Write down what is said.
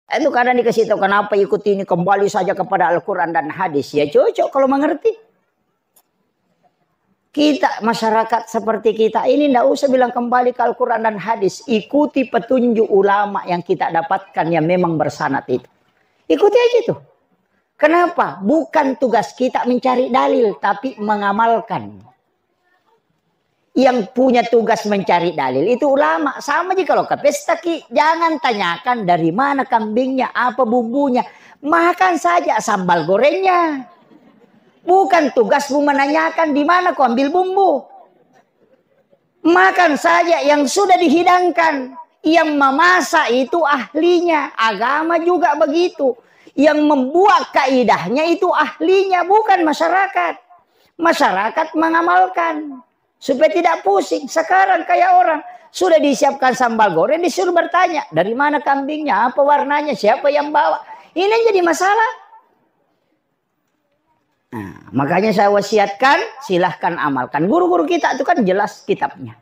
Itu kadang dikasih tahu kenapa ikuti ini, kembali saja kepada Al-Quran dan hadis. Ya cocok kalau mengerti. Kita masyarakat seperti kita ini tidak usah bilang kembali ke Al-Quran dan hadis. Ikuti petunjuk ulama yang kita dapatkan yang memang bersanad itu. Ikuti aja itu. Kenapa? Bukan tugas kita mencari dalil, tapi mengamalkan. Yang punya tugas mencari dalil itu ulama. Sama aja kalau ke pesta, jangan tanyakan dari mana kambingnya, apa bumbunya. Makan saja sambal gorengnya. Bukan tugasmu menanyakan di mana kau ambil bumbu. Makan saja yang sudah dihidangkan. Yang memasak itu ahlinya. Agama juga begitu. Yang membuat kaidahnya itu ahlinya, bukan masyarakat. Masyarakat mengamalkan. Supaya tidak pusing. Sekarang kayak orang sudah disiapkan sambal goreng, disuruh bertanya dari mana kambingnya, apa warnanya, siapa yang bawa. Ini jadi masalah. Nah, makanya saya wasiatkan silahkan amalkan. Guru-guru kita itu kan jelas kitabnya.